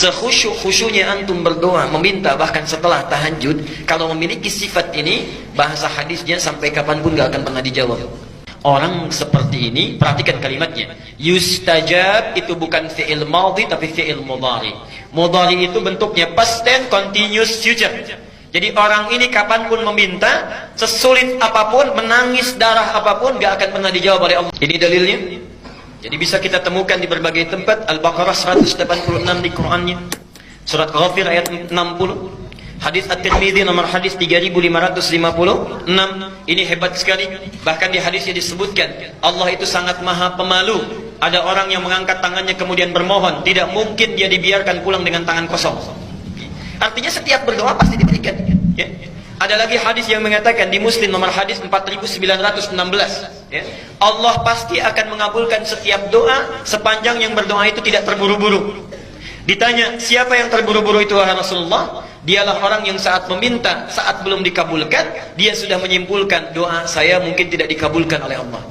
sekhusyuk-khusyuknya antum berdoa, meminta bahkan setelah tahajud, kalau memiliki sifat ini, bahasa hadisnya sampai kapanpun gak akan pernah dijawab. Orang seperti ini, perhatikan kalimatnya, yustajab itu bukan fi'il madhi tapi fi'il mudhari. Mudhari itu bentuknya past tense continuous future. Jadi orang ini kapanpun meminta, sesulit apapun, menangis darah apapun, gak akan pernah dijawab oleh Allah. Ini dalilnya. Jadi bisa kita temukan di berbagai tempat. Al-Baqarah 186 di Qur'annya, surat Ghafir ayat 60, hadis At-Tirmidzi nomor hadis 3556. Ini hebat sekali. Bahkan di hadisnya disebutkan Allah itu sangat maha pemalu. Ada orang yang mengangkat tangannya kemudian bermohon, tidak mungkin dia dibiarkan pulang dengan tangan kosong. Artinya setiap berdoa pasti diberikan, ya. Ada lagi hadis yang mengatakan di Muslim nomor hadis 4916, ya, Allah pasti akan mengabulkan setiap doa sepanjang yang berdoa itu tidak terburu-buru. Ditanya, siapa yang terburu-buru itu wahai Rasulullah? Dialah orang yang saat meminta, saat belum dikabulkan, dia sudah menyimpulkan doa saya mungkin tidak dikabulkan oleh Allah.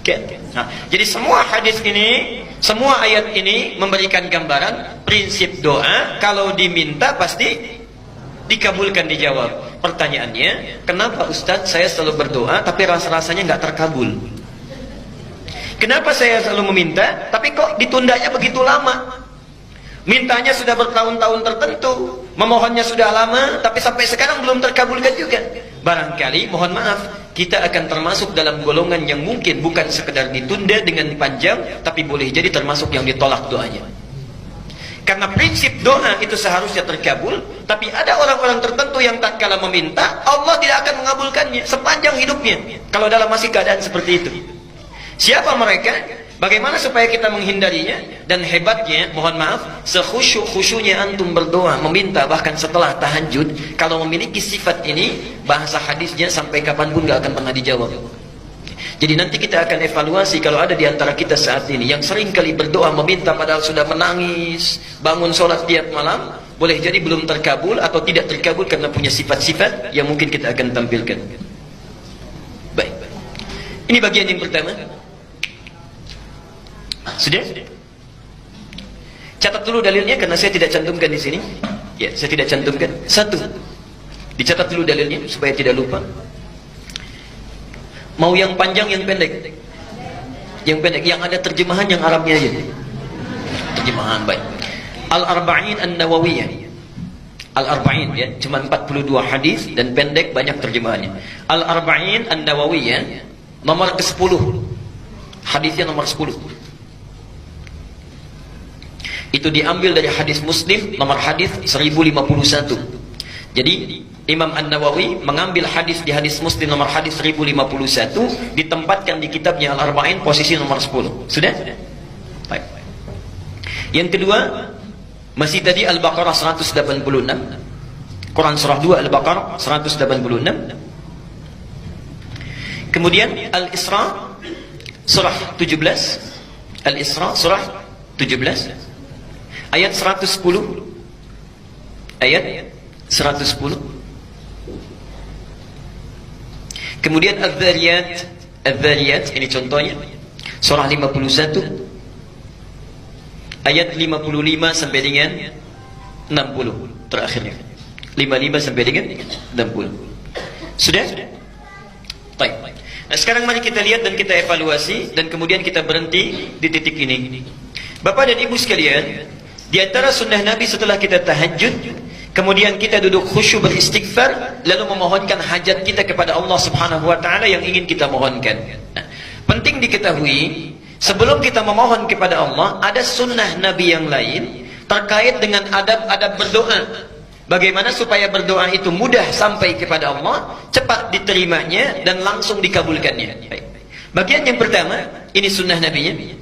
Okay. Nah, jadi semua hadis ini, semua ayat ini memberikan gambaran prinsip doa kalau diminta pasti dikabulkan, dijawab. Pertanyaannya, kenapa Ustadz saya selalu berdoa tapi rasa-rasanya nggak terkabul? Kenapa saya selalu meminta tapi kok ditundanya begitu lama? Mintanya sudah bertahun-tahun tertentu, memohonnya sudah lama, tapi sampai sekarang belum terkabulkan juga. Barangkali, mohon maaf, kita akan termasuk dalam golongan yang mungkin bukan sekedar ditunda dengan panjang, tapi boleh jadi termasuk yang ditolak doanya. Karena prinsip doa itu seharusnya terkabul, tapi ada orang-orang tertentu yang tak kala meminta, Allah tidak akan mengabulkannya sepanjang hidupnya, kalau dalam masih keadaan seperti itu. Siapa mereka? Bagaimana supaya kita menghindarinya? Dan hebatnya, mohon maaf, sekhusyuk-khusyuknya antum berdoa, meminta bahkan setelah tahajud, kalau memiliki sifat ini, bahasa hadisnya sampai kapanpun gak akan pernah dijawab. Jadi nanti kita akan evaluasi kalau ada di antara kita saat ini yang sering kali berdoa meminta padahal sudah menangis, bangun sholat tiap malam, boleh jadi belum terkabul atau tidak terkabul karena punya sifat-sifat yang mungkin kita akan tampilkan. Baik, ini bagian yang pertama. Sudah? Catat dulu dalilnya karena saya tidak cantumkan di sini. Ya, saya tidak cantumkan. Satu, dicatat dulu dalilnya supaya tidak lupa. Mau yang panjang, yang pendek? Yang pendek, yang ada terjemahan yang Arabnya aja. Terjemahan, baik. Al-Arba'in An-Nawawiyah. Al-Arba'in, ya, cuma 42 hadis dan pendek, banyak terjemahannya. Al-Arba'in An-Nawawiyah nomor ke-10. Hadisnya nomor 10. Itu diambil dari hadis Muslim nomor hadis 1051. Jadi Imam An-Nawawi mengambil hadis di hadis Muslim nomor hadis 1051, ditempatkan di kitabnya Al-Arba'in posisi nomor 10. Sudah? Baik. Yang kedua, masih tadi Al-Baqarah 186. Quran surah 2 Al-Baqarah 186. Kemudian Al-Isra surah 17. Al-Isra surah 17 ayat 110. Ayat 110. Kemudian Adz-Dzariyat, ini contohnya, surah 51 ayat 55 sampai dengan 60 terakhirnya. 55 sampai dengan 60. Sudah? Baik. Nah, sekarang mari kita lihat dan kita evaluasi dan kemudian kita berhenti di titik ini. Bapak dan Ibu sekalian, di antara sunnah Nabi setelah kita tahajud, kemudian kita duduk khusyuk beristighfar, lalu memohonkan hajat kita kepada Allah Subhanahu wa ta'ala yang ingin kita mohonkan. Nah, penting diketahui, sebelum kita memohon kepada Allah, ada sunnah Nabi yang lain terkait dengan adab-adab berdoa. Bagaimana supaya berdoa itu mudah sampai kepada Allah, cepat diterimanya, dan langsung dikabulkannya. Baik. Bagian yang pertama, ini sunnah Nabi-nya.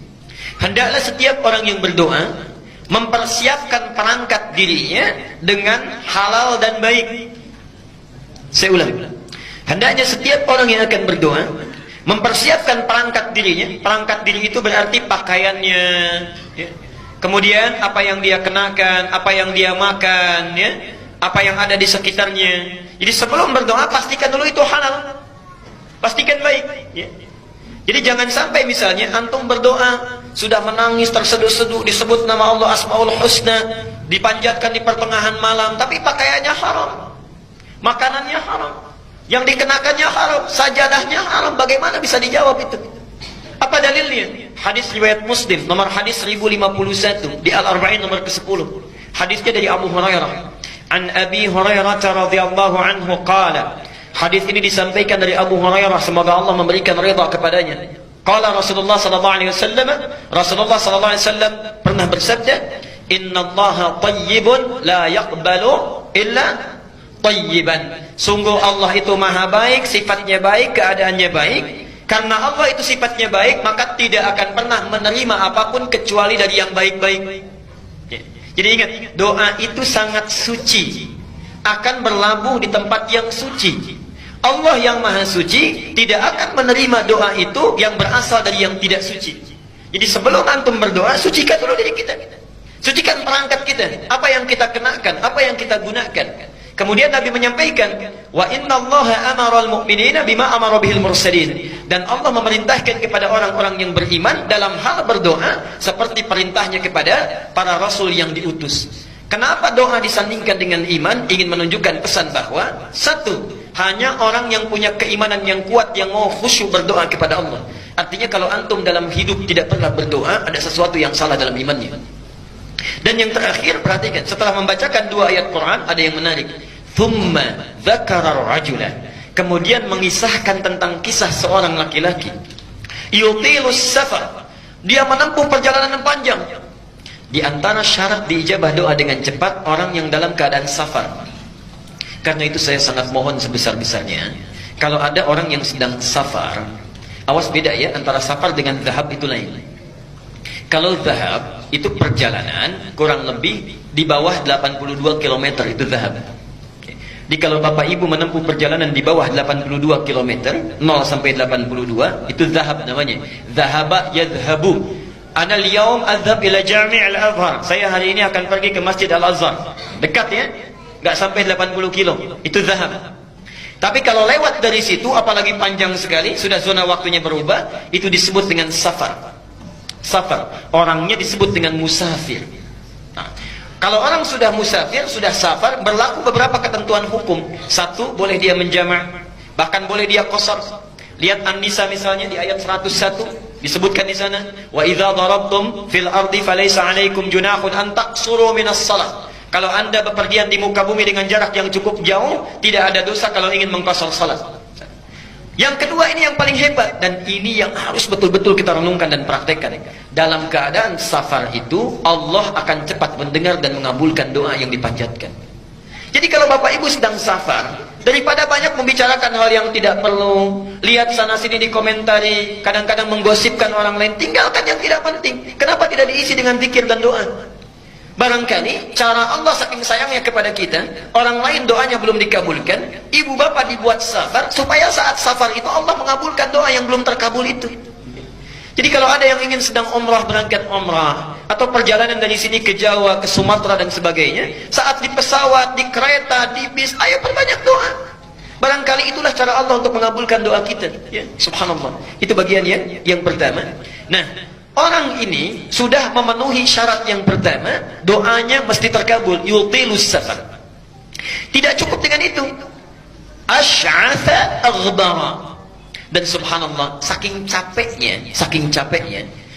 Hendaklah setiap orang yang berdoa mempersiapkan perangkat dirinya dengan halal dan baik. Saya ulang. Hendaknya setiap orang yang akan berdoa mempersiapkan perangkat dirinya. Perangkat diri itu berarti pakaiannya, ya. Kemudian apa yang dia kenakan, apa yang dia makan, ya, apa yang ada di sekitarnya. Jadi sebelum berdoa pastikan dulu itu halal, pastikan baik, ya. Jadi jangan sampai misalnya antum berdoa sudah menangis terseduh-seduh disebut nama Allah Asmaul Husna, dipanjatkan di pertengahan malam, tapi pakaiannya haram, makanannya haram, yang dikenakannya haram, sajadahnya haram. Bagaimana bisa dijawab itu? Apa dalilnya? Hadis riwayat Muslim nomor hadis 1051 di Al-Arba'in nomor ke-10. Hadisnya dari Abu Hurairah. An Abi Hurairah radhiyallahu anhu qala. Hadis ini disampaikan dari Abu Hurairah, semoga Allah memberikan ridha kepadanya. Qala Rasulullah sallallahu alaihi wasallam, Rasulullah sallallahu alaihi wasallam pernah bersabda, "Innallaha thayyibun la yaqbalu illa thayyiban." Sungguh Allah itu maha baik, sifatnya baik, keadaannya baik. Karena Allah itu sifatnya baik, maka tidak akan pernah menerima apapun kecuali dari yang baik-baik. Jadi ingat, doa itu sangat suci, akan berlabuh di tempat yang suci. Allah yang maha suci tidak akan menerima doa itu yang berasal dari yang tidak suci. Jadi sebelum antum berdoa, sucikan dulu diri kita. Sucikan perangkat kita, apa yang kita kenakan, apa yang kita gunakan. Kemudian Nabi menyampaikan, wa innallaha amaral mu'minina bima amara bihil mursalin. Dan Allah memerintahkan kepada orang-orang yang beriman dalam hal berdoa seperti perintahnya kepada para rasul yang diutus. Kenapa doa disandingkan dengan iman? Ingin menunjukkan pesan bahwa satu, hanya orang yang punya keimanan yang kuat yang mau khusyuk berdoa kepada Allah. Artinya kalau antum dalam hidup tidak pernah berdoa, ada sesuatu yang salah dalam imannya. Dan yang terakhir, perhatikan, setelah membacakan dua ayat Quran, ada yang menarik. Thumma dzakara rajula. Kemudian mengisahkan tentang kisah seorang laki-laki. Yutilus safar. Dia menempuh perjalanan yang panjang. Di antara syarat diijabah doa dengan cepat, orang yang dalam keadaan safar. Karena itu saya sangat mohon sebesar-besarnya, kalau ada orang yang sedang safar, awas beda ya, antara safar dengan dhahab itu lain. Kalau dhahab itu perjalanan kurang lebih di bawah 82 km itu dhahab. Jadi kalau bapak ibu menempuh perjalanan di bawah 82 km, 0 sampai 82, itu dhahab namanya. Dhahaba yadhabu. Ana al-yawm adhab ila Jami' al-Azhar. Saya hari ini akan pergi ke Masjid Al-Azhar. Dekat ya? Nggak sampai 80 kilo. Itu dhahab. Tapi kalau lewat dari situ, apalagi panjang sekali, sudah zona waktunya berubah, itu disebut dengan safar. Safar, orangnya disebut dengan musafir. Nah, kalau orang sudah musafir, sudah safar, berlaku beberapa ketentuan hukum. Satu, boleh dia menjamak, bahkan boleh dia qasar. Lihat An-Nisa misalnya di ayat 101, disebutkan di sana, wa idza darabtum fil ardi falaysa 'alaikum junahun an taqsuru minas shalah. Kalau anda bepergian di muka bumi dengan jarak yang cukup jauh, tidak ada dosa kalau ingin mengqasar salat. Yang kedua, ini yang paling hebat, dan ini yang harus betul-betul kita renungkan dan praktekkan. Dalam keadaan safar itu, Allah akan cepat mendengar dan mengabulkan doa yang dipanjatkan. Jadi kalau bapak ibu sedang safar, daripada banyak membicarakan hal yang tidak perlu, lihat sana sini dikomentari, kadang-kadang menggosipkan orang lain, tinggalkan yang tidak penting. Kenapa tidak diisi dengan zikir dan doa? Barangkali cara Allah saking sayangnya kepada kita, orang lain doanya belum dikabulkan, ibu bapak dibuat safar supaya saat safar itu Allah mengabulkan doa yang belum terkabul itu. Jadi kalau ada yang ingin sedang umrah, berangkat umrah, atau perjalanan dari sini ke Jawa, ke Sumatera dan sebagainya, saat di pesawat, di kereta, di bis, ayo perbanyak doa. Barangkali itulah cara Allah untuk mengabulkan doa kita. Ya, subhanallah. Itu bagiannya yang pertama. Nah, orang ini sudah memenuhi syarat yang pertama, doanya mesti terkabul. Yutilus safar. Tidak cukup dengan itu. Asy'atha aghdara. Dan subhanallah, saking capeknya,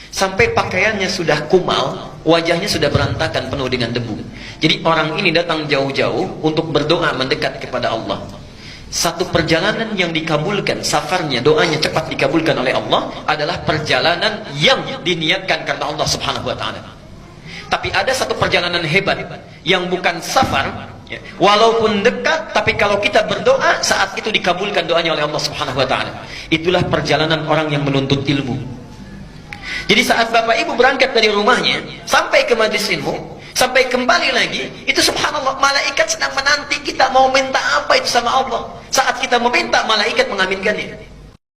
sampai pakaiannya sudah kumal, wajahnya sudah berantakan penuh dengan debu. Jadi orang ini datang jauh-jauh untuk berdoa mendekat kepada Allah. Satu perjalanan yang dikabulkan, safarnya, doanya cepat dikabulkan oleh Allah, adalah perjalanan yang diniatkan karena Allah subhanahu wa ta'ala. Tapi ada satu perjalanan hebat yang bukan safar, ya, walaupun dekat, tapi kalau kita berdoa, saat itu dikabulkan doanya oleh Allah subhanahu wa ta'ala. Itulah perjalanan orang yang menuntut ilmu. Jadi saat bapak ibu berangkat dari rumahnya sampai ke majlis ilmu, sampai kembali lagi, itu subhanallah, malaikat sedang menanti kita mau minta apa itu sama Allah. Saat kita meminta, malaikat mengaminkannya.